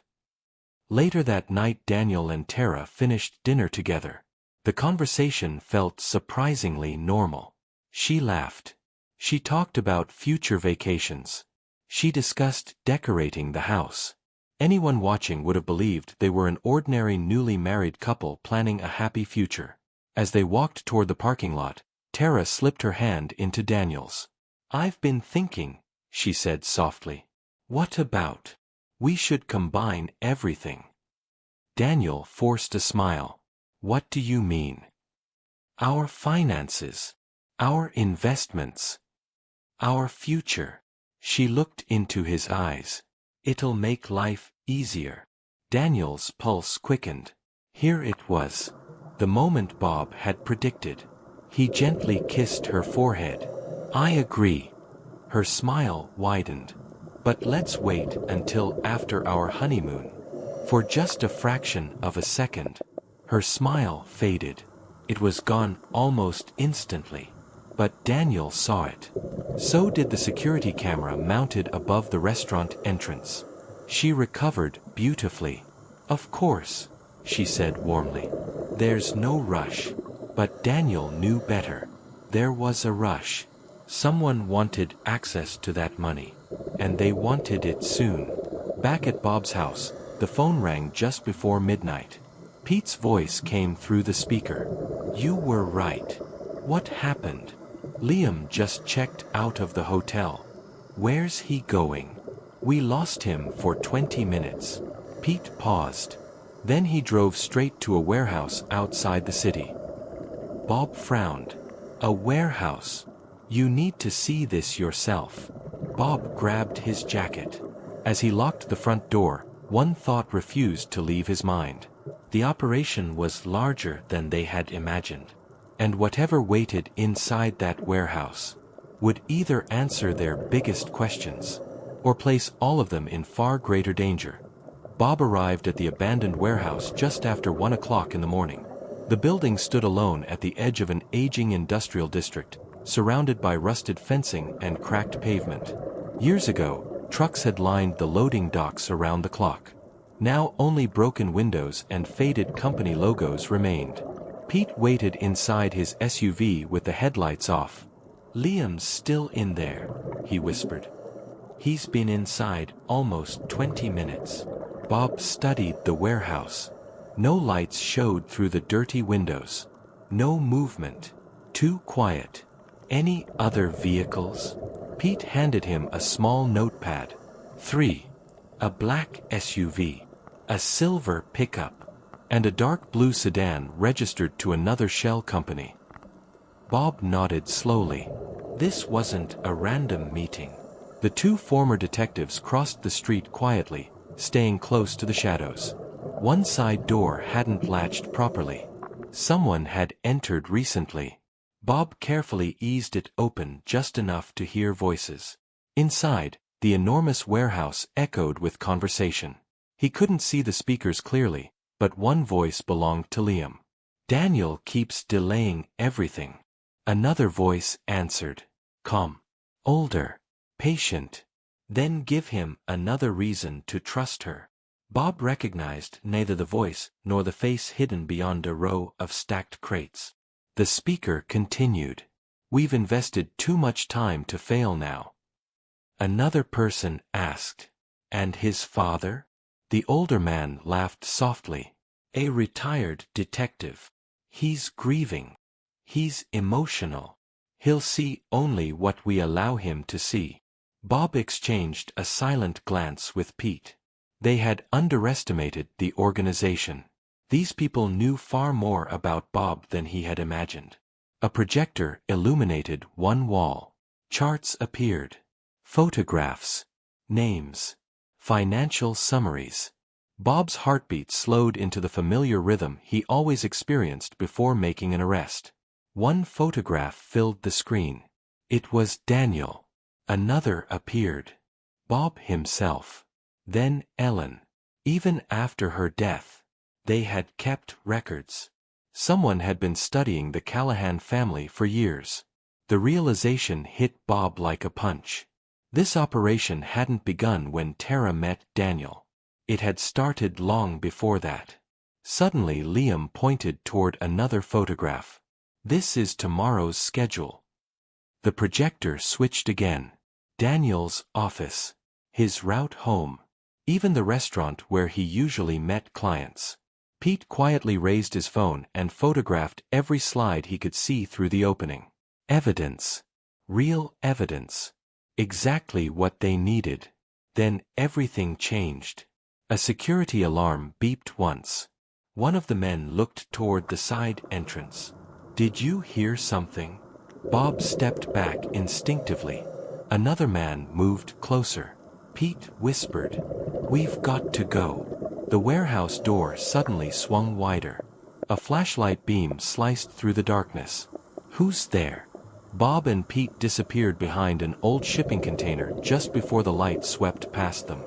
Later that night Daniel and Tara finished dinner together. The conversation felt surprisingly normal. She laughed. She talked about future vacations. She discussed decorating the house. Anyone watching would have believed they were an ordinary newly married couple planning a happy future. As they walked toward the parking lot, Tara slipped her hand into Daniel's. I've been thinking, she said softly. What about? We should combine everything. Daniel forced a smile. What do you mean? Our finances. Our investments. Our future. She looked into his eyes. It'll make life easier. Daniel's pulse quickened. Here it was. The moment Bob had predicted. He gently kissed her forehead. I agree. Her smile widened. But let's wait until after our honeymoon. For just a fraction of a second, her smile faded. It was gone almost instantly. But Daniel saw it. So did the security camera mounted above the restaurant entrance. She recovered beautifully. Of course, she said warmly. There's no rush. But Daniel knew better. There was a rush. Someone wanted access to that money. And they wanted it soon. Back at Bob's house, the phone rang just before midnight. Pete's voice came through the speaker. You were right. What happened? Liam just checked out of the hotel. Where's he going? We lost him for 20 minutes. Pete paused. Then he drove straight to a warehouse outside the city. Bob frowned. A warehouse? You need to see this yourself. Bob grabbed his jacket. As he locked the front door, one thought refused to leave his mind. The operation was larger than they had imagined. And whatever waited inside that warehouse would either answer their biggest questions or place all of them in far greater danger. Bob arrived at the abandoned warehouse just after 1 o'clock in the morning. The building stood alone at the edge of an aging industrial district, surrounded by rusted fencing and cracked pavement. Years ago, trucks had lined the loading docks around the clock. Now only broken windows and faded company logos remained. Pete waited inside his SUV with the headlights off. Liam's still in there, he whispered. He's been inside almost 20 minutes. Bob studied the warehouse. No lights showed through the dirty windows. No movement. Too quiet. Any other vehicles? Pete handed him a small notepad. 3. A black SUV. A silver pickup. And a dark blue sedan registered to another shell company. Bob nodded slowly. This wasn't a random meeting. The two former detectives crossed the street quietly, staying close to the shadows. One side door hadn't latched properly. Someone had entered recently. Bob carefully eased it open just enough to hear voices. Inside, the enormous warehouse echoed with conversation. He couldn't see the speakers clearly, but one voice belonged to Liam. Daniel keeps delaying everything. Another voice answered. Calm. Older. Patient. Then give him another reason to trust her. Bob recognized neither the voice nor the face hidden beyond a row of stacked crates. The speaker continued. We've invested too much time to fail now. Another person asked. And his father? The older man laughed softly. A retired detective. He's grieving. He's emotional. He'll see only what we allow him to see. Bob exchanged a silent glance with Pete. They had underestimated the organization. These people knew far more about Bob than he had imagined. A projector illuminated one wall. Charts appeared. Photographs. Names. Financial summaries. Bob's heartbeat slowed into the familiar rhythm he always experienced before making an arrest. One photograph filled the screen. It was Daniel. Another appeared. Bob himself. Then Ellen. Even after her death, they had kept records. Someone had been studying the Callahan family for years. The realization hit Bob like a punch. This operation hadn't begun when Tara met Daniel. It had started long before that. Suddenly Liam pointed toward another photograph. This is tomorrow's schedule. The projector switched again. Daniel's office. His route home. Even the restaurant where he usually met clients. Pete quietly raised his phone and photographed every slide he could see through the opening. Evidence. Real evidence. Exactly what they needed. Then everything changed. A security alarm beeped once. One of the men looked toward the side entrance. Did you hear something? Bob stepped back instinctively. Another man moved closer. Pete whispered, "We've got to go." The warehouse door suddenly swung wider. A flashlight beam sliced through the darkness. "Who's there?" Bob and Pete disappeared behind an old shipping container just before the light swept past them.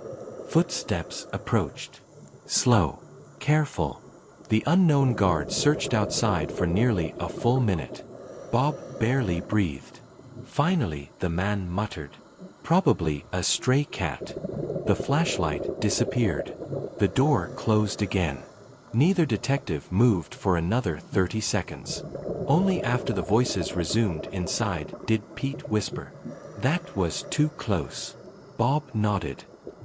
Footsteps approached. Slow, careful. The unknown guard searched outside for nearly a full minute. Bob barely breathed. Finally, the man muttered, "Probably a stray cat." The flashlight disappeared. The door closed again. Neither detective moved for another 30 seconds. Only after the voices resumed inside did Pete whisper, "That was too close." Bob nodded.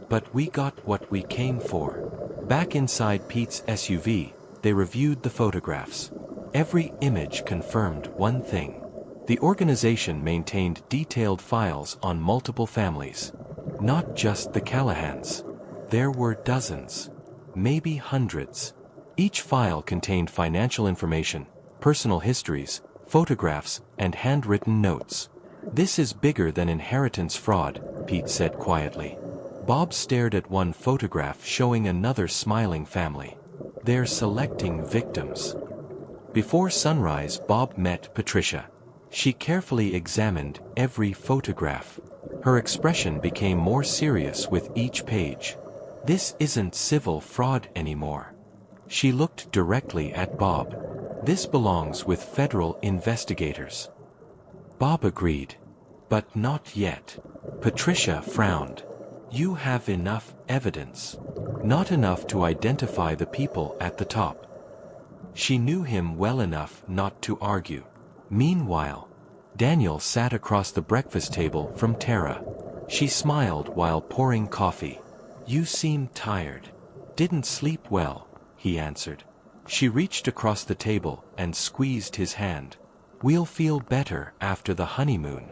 "But we got what we came for." Back inside Pete's SUV, they reviewed the photographs. Every image confirmed one thing. The organization maintained detailed files on multiple families. Not just the Callahans. There were dozens, maybe hundreds. Each file contained financial information, personal histories, photographs, and handwritten notes. "This is bigger than inheritance fraud," Pete said quietly. Bob stared at one photograph showing another smiling family. "They're selecting victims." Before sunrise, Bob met Patricia. She carefully examined every photograph. Her expression became more serious with each page. "This isn't civil fraud anymore." She looked directly at Bob. "This belongs with federal investigators." Bob agreed. "But not yet." Patricia frowned. "You have enough evidence." "Not enough to identify the people at the top." She knew him well enough not to argue. Meanwhile, Daniel sat across the breakfast table from Tara. She smiled while pouring coffee. "You seem tired." "Didn't sleep well," he answered. She reached across the table and squeezed his hand. "We'll feel better after the honeymoon."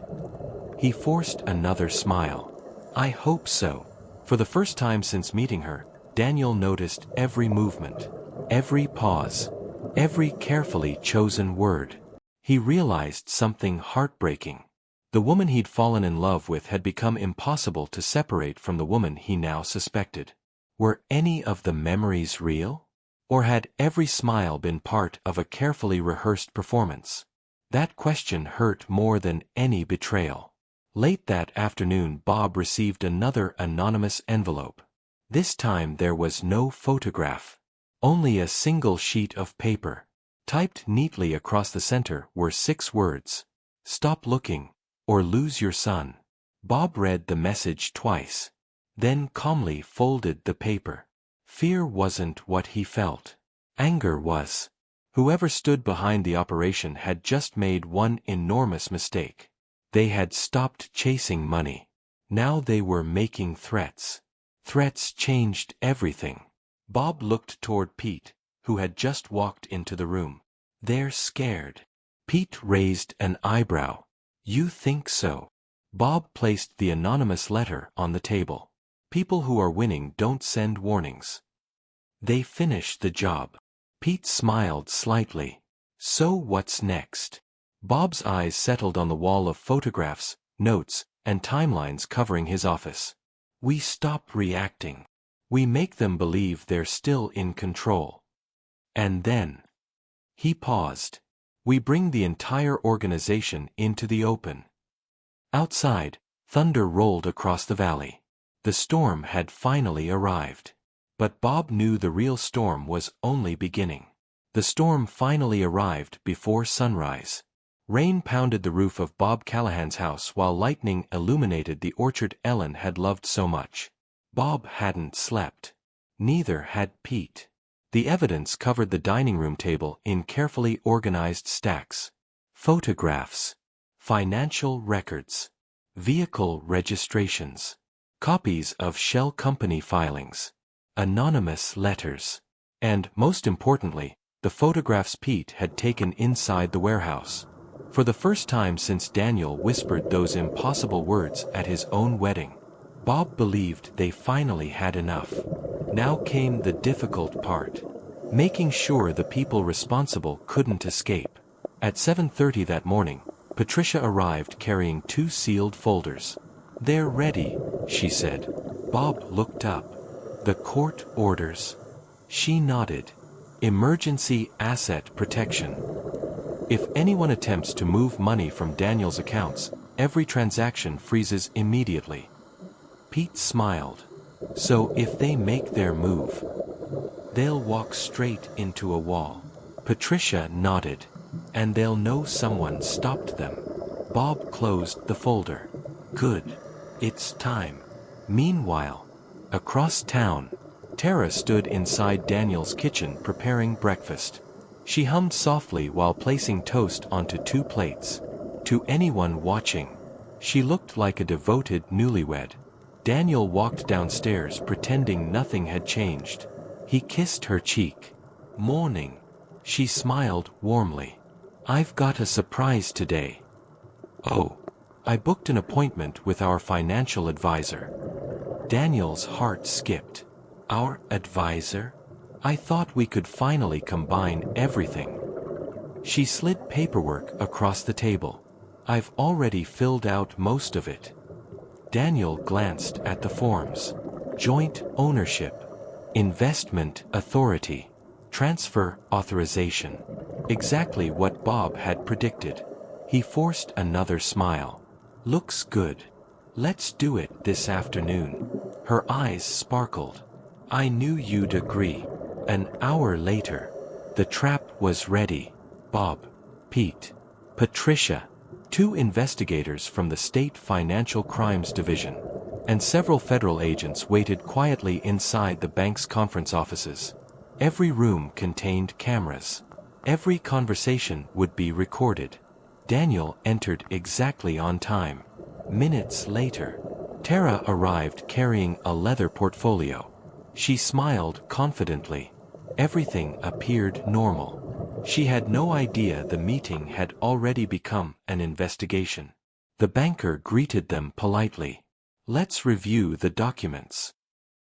He forced another smile. "I hope so." For the first time since meeting her, Daniel noticed every movement, every pause, every carefully chosen word. He realized something heartbreaking. The woman he'd fallen in love with had become impossible to separate from the woman he now suspected. Were any of the memories real? Or had every smile been part of a carefully rehearsed performance? That question hurt more than any betrayal. Late that afternoon, Bob received another anonymous envelope. This time there was no photograph. Only a single sheet of paper. Typed neatly across the center were 6 words. "Stop looking, or lose your son." Bob read the message twice. Then calmly folded the paper. Fear wasn't what he felt. Anger was. Whoever stood behind the operation had just made one enormous mistake. They had stopped chasing money. Now they were making threats. Threats changed everything. Bob looked toward Pete, who had just walked into the room. "They're scared." Pete raised an eyebrow. "You think so?" Bob placed the anonymous letter on the table. "People who are winning don't send warnings. They finish the job." Pete smiled slightly. "So what's next?" Bob's eyes settled on the wall of photographs, notes, and timelines covering his office. "We stop reacting. We make them believe they're still in control. And then..." He paused. "We bring the entire organization into the open." Outside, thunder rolled across the valley. The storm had finally arrived. But Bob knew the real storm was only beginning. The storm finally arrived before sunrise. Rain pounded the roof of Bob Callahan's house while lightning illuminated the orchard Ellen had loved so much. Bob hadn't slept. Neither had Pete. The evidence covered the dining room table in carefully organized stacks. Photographs. Financial records. Vehicle registrations. Copies of shell company filings. Anonymous letters. And, most importantly, the photographs Pete had taken inside the warehouse. For the first time since Daniel whispered those impossible words at his own wedding, Bob believed they finally had enough. Now came the difficult part. Making sure the people responsible couldn't escape. At 7:30 that morning, Patricia arrived carrying 2 sealed folders. "They're ready," she said. Bob looked up. "The court orders?" She nodded. "Emergency asset protection. If anyone attempts to move money from Daniel's accounts, every transaction freezes immediately." Pete smiled. "So if they make their move, they'll walk straight into a wall." Patricia nodded. "And they'll know someone stopped them." Bob closed the folder. "Good. It's time." Meanwhile, across town, Tara stood inside Daniel's kitchen preparing breakfast. She hummed softly while placing toast onto 2 plates. To anyone watching, she looked like a devoted newlywed. Daniel walked downstairs pretending nothing had changed. He kissed her cheek. "Morning." She smiled warmly. "I've got a surprise today." "Oh, I booked an appointment with our financial advisor." Daniel's heart skipped. "Our advisor? I thought we could finally combine everything." She slid paperwork across the table. "I've already filled out most of it." Daniel glanced at the forms. Joint ownership, investment authority, transfer authorization. Exactly what Bob had predicted. He forced another smile. "Looks good. Let's do it this afternoon." Her eyes sparkled. "I knew you'd agree." An hour later, the trap was ready. Bob, Pete, Patricia, 2 investigators from the State Financial Crimes Division, and several federal agents waited quietly inside the bank's conference offices. Every room contained cameras. Every conversation would be recorded. Daniel entered exactly on time. Minutes later, Tara arrived carrying a leather portfolio. She smiled confidently. Everything appeared normal. She had no idea the meeting had already become an investigation. The banker greeted them politely. "Let's review the documents."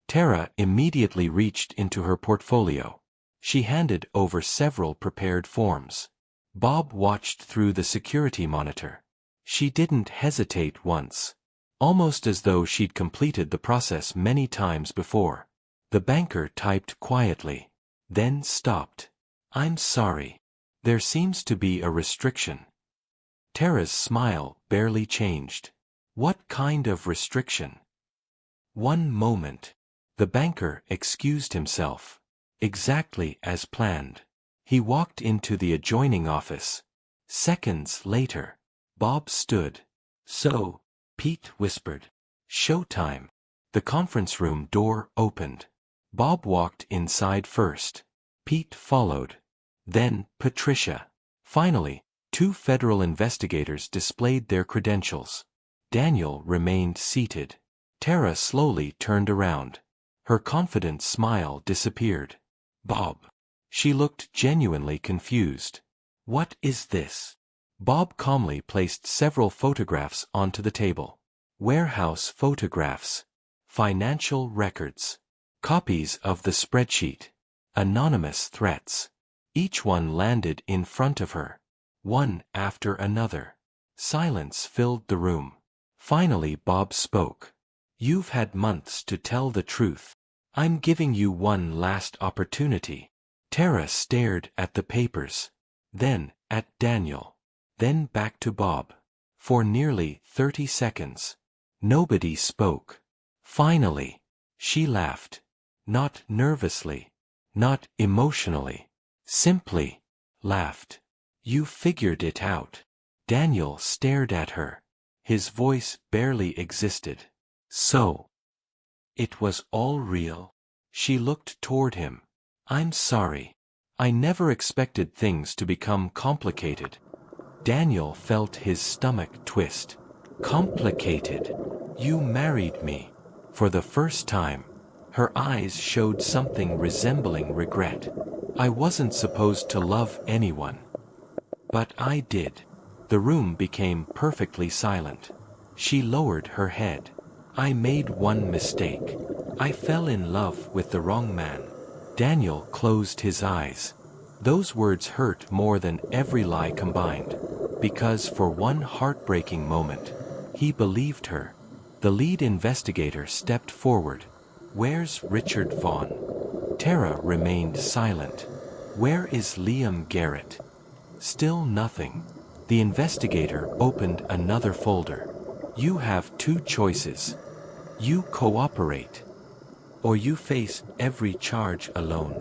Tara immediately reached into her portfolio. She handed over several prepared forms. Bob watched through the security monitor. She didn't hesitate once. Almost as though she'd completed the process many times before. The banker typed quietly, then stopped. "I'm sorry. There seems to be a restriction." Tara's smile barely changed. "What kind of restriction?" "One moment." The banker excused himself. Exactly as planned. He walked into the adjoining office. Seconds later, Bob stood. "So," Pete whispered. "Showtime." The conference room door opened. Bob walked inside first. Pete followed. Then Patricia. Finally, 2 federal investigators displayed their credentials. Daniel remained seated. Tara slowly turned around. Her confident smile disappeared. "Bob." She looked genuinely confused. "What is this?" Bob calmly placed several photographs onto the table. Warehouse photographs. Financial records. Copies of the spreadsheet. Anonymous threats. Each one landed in front of her. One after another. Silence filled the room. Finally Bob spoke. "You've had months to tell the truth. I'm giving you one last opportunity." Tara stared at the papers. Then at Daniel. Then back to Bob. For nearly 30 seconds. Nobody spoke. Finally, she laughed. Not nervously. Not emotionally. Simply laughed. "You figured it out." Daniel stared at her. His voice barely existed. "So, it was all real?" She looked toward him. "I'm sorry. I never expected things to become complicated." Daniel felt his stomach twist. "Complicated? You married me." For the first time, her eyes showed something resembling regret. "I wasn't supposed to love anyone. But I did." The room became perfectly silent. She lowered her head. "I made one mistake. I fell in love with the wrong man." Daniel closed his eyes. Those words hurt more than every lie combined. because for one heartbreaking moment, he believed her. The lead investigator stepped forward. "Where's Richard Vaughn?" Tara remained silent. "Where is Liam Garrett?" Still nothing. The investigator opened another folder. "You have two choices. You cooperate, or you face every charge alone."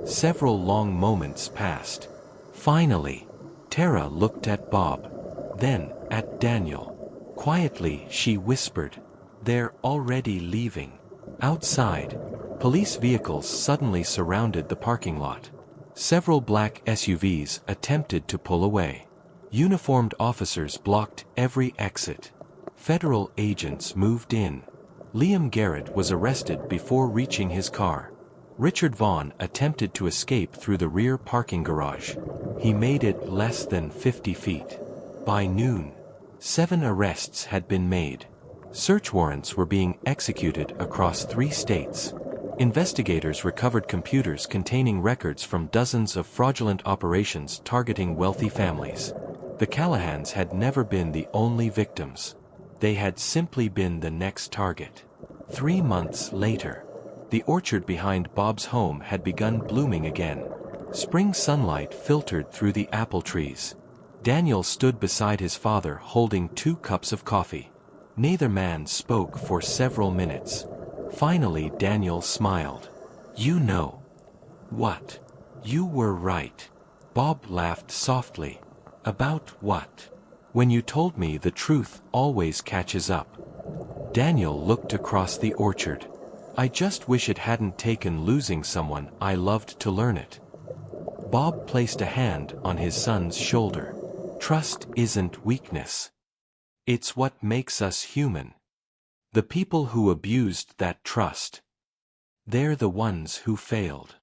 Several long moments passed. Finally, Tara looked at Bob, then at Daniel. Quietly, she whispered, "They're already leaving." Outside, police vehicles suddenly surrounded the parking lot. Several black SUVs attempted to pull away. Uniformed officers blocked every exit. Federal agents moved in. Liam Garrett was arrested before reaching his car. Richard Vaughn attempted to escape through the rear parking garage. He made it less than 50 feet. By noon, 7 arrests had been made. Search warrants were being executed across 3 states. Investigators recovered computers containing records from dozens of fraudulent operations targeting wealthy families. The Callahans had never been the only victims. They had simply been the next target. 3 months later, the orchard behind Bob's home had begun blooming again. Spring sunlight filtered through the apple trees. Daniel stood beside his father holding 2 cups of coffee. Neither man spoke for several minutes. Finally, Daniel smiled. "You know what? You were right." Bob laughed softly. "About what?" "When you told me the truth always catches up." Daniel looked across the orchard. "I just wish it hadn't taken losing someone I loved to learn it." Bob placed a hand on his son's shoulder. "Trust isn't weakness. It's what makes us human. The people who abused that trust, they're the ones who failed."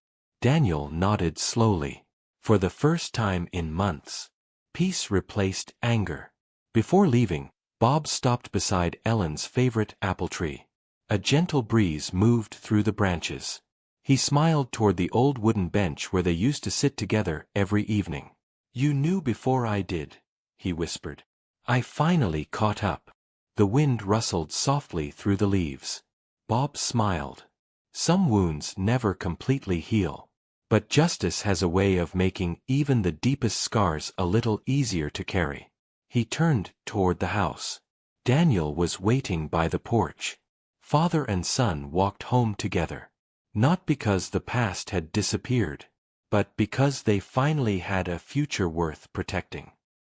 Daniel nodded slowly. For the first time in months, peace replaced anger. Before leaving, Bob stopped beside Ellen's favorite apple tree. A gentle breeze moved through the branches. He smiled toward the old wooden bench where they used to sit together every evening. "You knew before I did," he whispered. "I finally caught up." The wind rustled softly through the leaves. Bob smiled. Some wounds never completely heal. But justice has a way of making even the deepest scars a little easier to carry. He turned toward the house. Daniel was waiting by the porch. Father and son walked home together. Not because the past had disappeared, but because they finally had a future worth protecting.